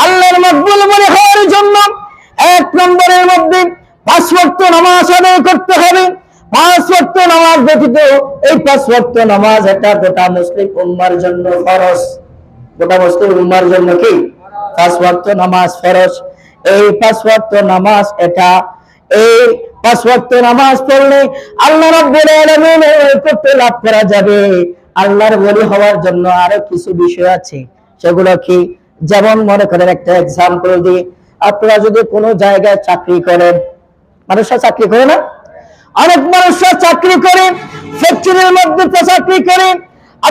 আল্লাহর মকবুল বলি হওয়ার জন্য 1 নম্বরের মধ্যে 5 ওয়াক্ত নামাজ আদায় করতে হবে। 5 ওয়াক্ত নামাজ ব্যতীত এই 5 ওয়াক্ত নামাজ এটা গোটা মুসলিম উম্মার জন্য ফরজ। গোটা মুসলিম উম্মার জন্য কি 5 ওয়াক্ত নামাজ ফরজ। এই 5 ওয়াক্ত নামাজ এটা এই 5 ওয়াক্ত নামাজ পড়লে আল্লাহ রাব্বুল আলামিনের কৃপা লাভ করা যাবে। আল্লাহর ওলি হওয়ার জন্য আরো কিছু বিষয় আছে, সেগুলো কি? যেমন মনে করেন একটা एग्जांपल দিই, আপনারা যদি কোনো জায়গায় চাকরি করেন, মানুষরা চাকরি করে না? অনেক মানুষরা চাকরি করে, ফ্যাক্টরির মধ্যে চাকরি করে,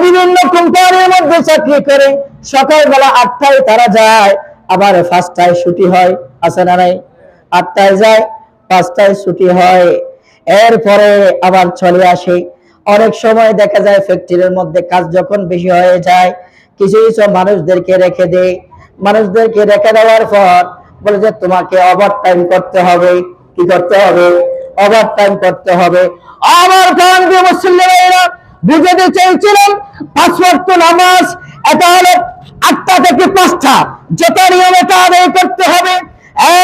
বিভিন্ন কোম্পানির মধ্যে চাকরি করে। সকালবেলা 8টায় তারা যায়, আবার 5টায় ছুটি হয়, আছে না নাই? 8টায় যায়, 5টায় ছুটি হয়, এরপরে আবার চলে আসে। অনেক সময় দেখা যায় ফ্যাক্টরির মধ্যে কাজ যখন বেশি হয়ে যায়, কিছু কিছু মানুষদেরকে রেখে দেয়। মানুষদেরকে রেখে দেওয়ার পর বলে যে তোমাকে ওভারটাইম করতে হবে। কি করতে হবে? ওভারটাইম করতে হবে। আমার প্রাণপ্রিয় মুসলিমেরা, বুঝাতে চাইছিলাম 5 ওয়াক্ত নামাজ এটা হলো 8টা থেকে 5টা, যেটা নিয়ম এটা আদায় করতে হবে।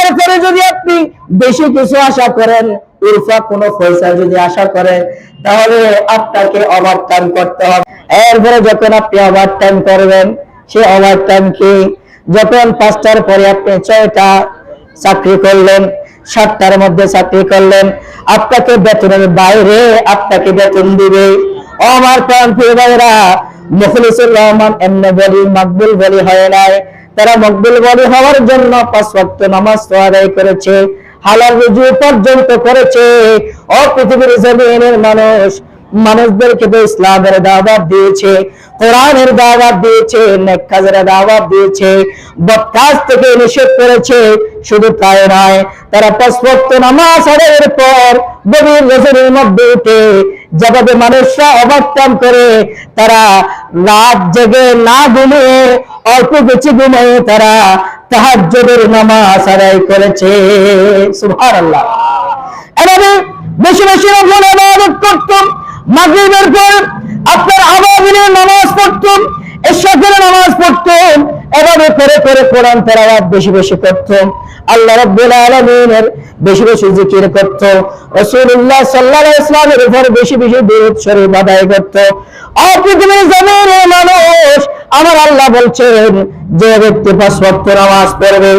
এরপরে যদি আপনি বেশি কিছু আশা করেন, উল্টা কোনো পয়সা যদি আশা করেন, তাহলে আপনাকে ওভারটাইম করতে হবে। এরপরে যখন আপনি ওভারটাইম করবেন, সেই ওভারটাইম কি? যখন 5টার পরে আপনি 6টা চাকরি করলেন, 7টার মধ্যে চাকরি করলেন, আপনাকে বেতনের বাইরে আপনাকে বেতন দিবে। আমার প্রাণপ্রিয় ভাইরা, মুখলিসুর রহমান এমনি বলি মকবুল বলি হয় নাই। তারা মকবুল বলি হওয়ার জন্য 5 ওয়াক্ত নামাজ আদায় করেছে, হালাল রুজু পর্যন্ত করেছে। ও পৃথিবীর জমিনের মানুষ, মানুষদেরকে তো ইসলামের দাওয়াত দিয়েছে, কোরআনের দাওয়াত দিয়েছে, নেক কাজের দাওয়াত দিয়েছে, বদ কাজ থেকে নিষেধ করেছে। শুধু তাই নয়, তারা 5 ওয়াক্ত নামাজ আদায়ের পর গভীর রজনীর মধ্যে উঠে যেভাবে মানুষরা ওভারটাইম করে, তারা রাত জেগে না ঘুমিয়ে অল্প কিছু ঘুমিয়ে তারা তাহাজ্জুদের নামাজ আদায় করেছে। সুবহানাল্লাহ। এভাবে বেশি বেশি নফল ইবাদত করতাম। মাগরিবের পর আপনার আওয়াবিনের নামাজ পড়তাম, ইশরাকের নামাজ পড়তাম। এভাবে করে করে কোরআন তেলাওয়াত বেশি বেশি করতাম। আল্লাহ রাব্বুল আলামিনের বেশি বেশি জিকির করত। রাসূলুল্লাহ সাল্লাল্লাহু আলাইহি ওয়াসাল্লামের উপর বেশি বেশি দরুদ শরীফ আদায় করত। পৃথিবীর জমিনের মানুষ, আমার আল্লাহ বলছেন যে ব্যক্তি 5 ওয়াক্ত নামাজ পড়বে,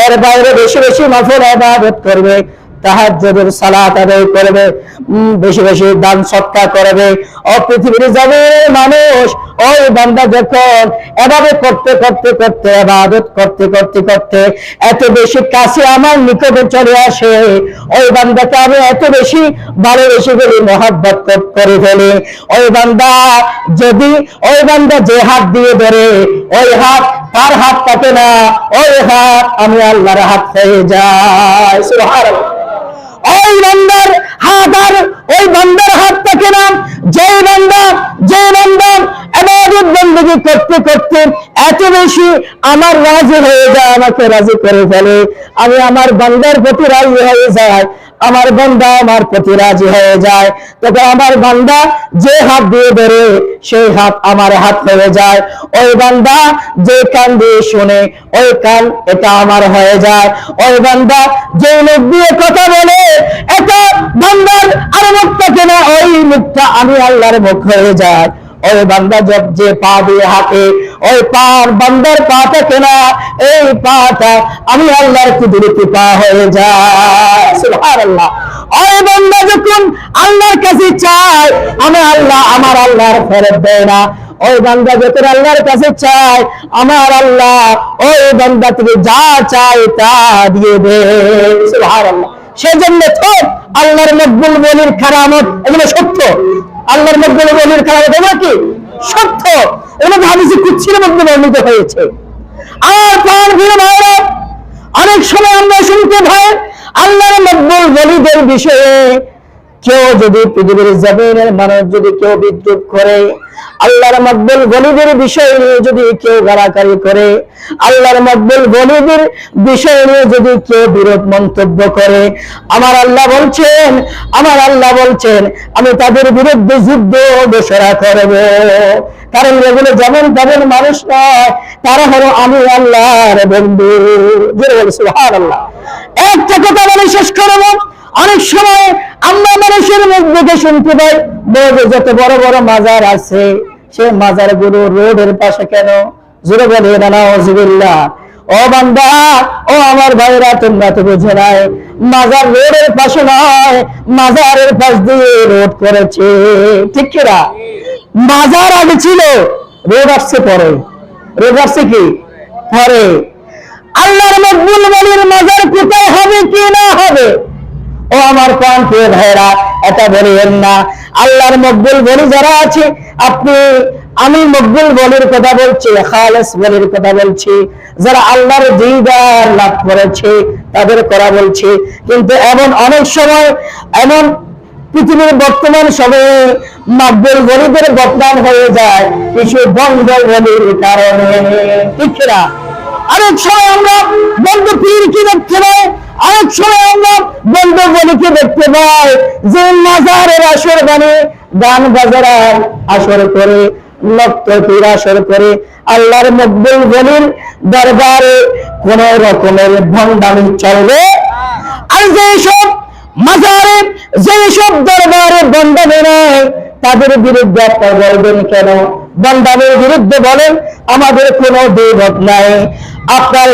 এর বাইরে বেশি বেশি নফল ইবাদত করবে, তাহাজ্জুদের সালাত আদায় করবে, বেশি বেশি দান সদকা করবে, পৃথিবীর জমিনের মানুষ ওই বান্দা যখন এভাবে করতে করতে করতে ইবাদত করতে করতে করতে এত বেশি কাছে আমার নিকটে চলে আসে, ওই বান্দাকে আমি এত বেশি ভালোবেসে ফেলি, মহব্বত করে ফেলি। ওই বান্দা যদি ওই বান্দা যে হাত দিয়ে ধরে, ওই হাত তার হাত থাকে না, ওই হাত আমি আল্লাহর হাত হয়ে যায়। সুবহানাল্লাহ। ওই বান্দার হাত আর ওই বান্দার হাত থাকে না, যে বান্দা ইবাদত বندگی করতে করতে এত বেশি আমার রাজি হয়ে যায়, আমাকে রাজি করে ফেলে, আমি আমার বান্দার প্রতি রাজি হয়ে যাই, আমার বান্দা আমার প্রতি রাজি হয়ে যায়, তখন আমার বান্দা যে হাত দিয়ে ধরে সেই হাত আমার হাত হয়ে যায়। ওই বান্দা যে কান দিয়ে শুনে, ওই কান এটা আমার হয়ে যায়। ওই বান্দা যে মুখ দিয়ে কথা বলে, এটা বান্দার আর মুখ থাকে না, ওই মুখটা আমি আল্লাহর মুখ হয়ে যায়। ওই বান্দা যে পা দিয়ে হাঁটে, ওই পার বান্দার পা থাকে না, এই পাটা আমি আল্লাহর কুদরতি পা হয়ে যায়। সুবহানাল্লাহ। ওই বান্দা যখন আল্লাহর কাছে চায়, আমি আল্লাহ আমার আল্লাহর ফেরত দেয় না। ওই বান্দা যখন আল্লাহর কাছে চায়, আমার আল্লাহ ওই বান্দা থেকে যা চায় তা দিয়ে দেয়। সুবহানাল্লাহ। সেজন্য তো আল্লাহর মকবুল ওলির কারামত এগুলো সত্য। আল্লাহর মকবুল ওলির কারামত এগুলো কি সত্য, এগুলো হাদিসে কুদসির মধ্যে বর্ণিত হয়েছে। আর প্রাণপ্রিয় ভাইরা, অনেক সময় আমরা শুনতে পাই আল্লাহর মকবুল ওলিদের বিষয়ে কেউ যদি পৃথিবীর জমিনের মানুষ যদি কেউ বিদ্রুপ করে, আল্লাহর মকবুল গনিদের বিষয় নিয়ে যদি কেউ গালাগালি করে, আল্লাহর মকবুল গনিদের বিষয় নিয়ে যদি কেউ বিরোধ মন্তব্য করে, আমার আল্লাহ বলছেন আমি তাদের বিরুদ্ধে যুদ্ধ ঘোষণা করব। কারণ এগুলো যেমন তেমন মানুষ নয়, তারা হলো আমি আল্লাহর বন্ধু। সুবহানাল্লাহ। একটা কথা বলে শেষ করব। অনেক সময় আমরা মানুষের মুখ থেকে শুনতে পাই যত বড় বড় মাজার আছে, সে মাজার গুলো রোডের পাশে কেন? জোরে বলে নাউযুবিল্লাহ। ও বান্দা, ও আমার ভাইরা, তোমরা তো বুঝে নাই, মাজার রোডের পাশে নয়, মাজারের পাশ দিয়ে রোড করেছে। ঠিক কিনা? মাজার আগে ছিল, রোড আসছে পরে। রোড আসছে কি পরে? আল্লাহর মকবুল ওলির মাজার কোথায় হবে কি না হবে, ও আমার প্রাণপ্রিয় ভাইরা, এটা বলিয়েন না। আল্লাহর মকবুল ওলি যারা আছে, আমি মকবুল ওলির কথা বলছি, খালেস ওলির কথা বলছি, যারা আল্লাহর দিদার লাভ করেছে তাদের কথা বলছি। কিন্তু এমন অনেক সময় এমন পৃথিবীর বর্তমান সময়ে মকবুল ওলিদের বদনাম হয়ে যায় কিছু বন্ধ ওলির কারণে। ঠিক না? অনেক সময় আমরা বন্ধ পীরকে দেখতে পাই, অনেক সময় আমরা বন্ধ বলিকে দেখতে পাই যে মাজারের আসর মানে গান বাজার আসর করে, নর্তকীর আসর করে, আল্লাহর মকবুল ওলির দরবারে কোন রকমের ভণ্ডামি চলবে? আর যেসব মাজারে, যেসব দরবারে ভণ্ডামি নেই, তাদের বিরুদ্ধে আপনারা বলবেন কেন? ভণ্ডামির বিরুদ্ধে বলেন আমাদের কোনো বিরোধ নাই। আপনার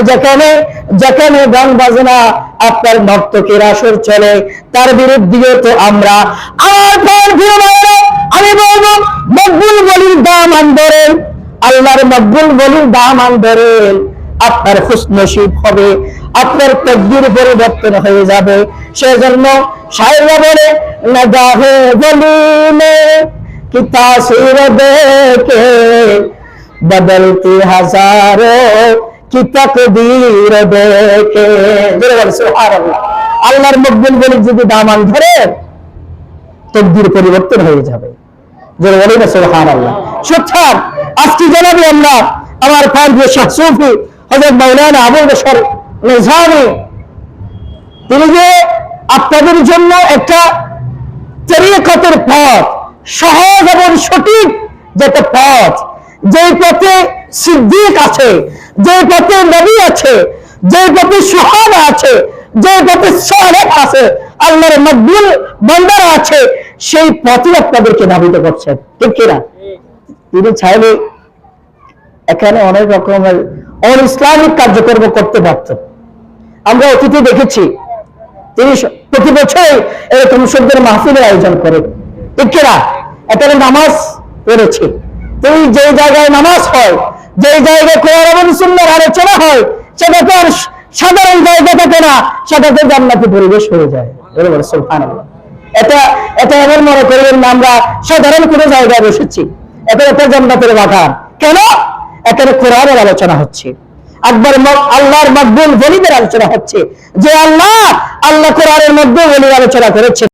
যেখানে গান বাজনা, আপনার নর্তকীর আসর চলে, তার বিরুদ্ধে তো আমরা আমি বলবো মকবুল ওলির দামান ধরেন, আল্লাহর মকবুল ওলির দামান ধরেন, আপনার খুশনসিব হবে, আপনার তকদীর পরিবর্তন হয়ে যাবে। সেজন্য শায়রা বলে নগাহে ওলি মে কি তাসির দেখে বদলতি হাজারো কি তাকদীর দেখে। সুবহানাল্লাহ। আল্লাহর মকবুল ওলি যদি দামান ধরে তকদীর পরিবর্তন হয়ে যাবে। যারা বলে না সুবহানাল্লাহ। সুতরাং আজকে জানাবি আমরা আমার প্রাণপ্রিয় শেখ সুফি হযরত মাওলানা আবুল বশর নিজামী, তিনি যে আপনাদের জন্য একটা তরিকতের পথ, সহজ এবং সঠিক যেটা পথ, যে পথে সিদ্দিক আছে, যে পথে নবী আছে, যে পথে সুহাদা আছে, যে পথে সালেহ আছে, আল্লাহর মকবুল বান্দারা আছে, সেই পথে আপনাদেরকে ধাবিত করছেন। ঠিক কিনা? তিনি চাইলে এখানে অনেক রকমের ইসলামিক কার্যক্রম করতে পারত। আমরা অতীতে দেখেছি তিনি প্রতি বছর এরকম শব্দের মাহফিলের আয়োজন করে। ঠিক কিনা? এখানে নামাজ পড়েছে। তিনি যে জায়গায় নামাজ হয়, যে জায়গায় কোরআন এবং সুন্নাহর আলোচনা হয়, সেটা তো আর সাধারণ জায়গা থাকে না, সেটাতে জান্নাতি পরিবেশ হয়ে যায়। সুবহানাল্লাহ। এটা এমন মনে করবেন না আমরা সাধারণ কোনো জায়গায় বসেছি, এটা জান্নাতের বাগান। কেন? এখানে কোরআনের আলোচনা হচ্ছে, আল্লাহর মকবুল ওলিদের আলোচনা হচ্ছে, যে আল্লাহ কোরআনের মধ্যে ওলির আলোচনা করেছে।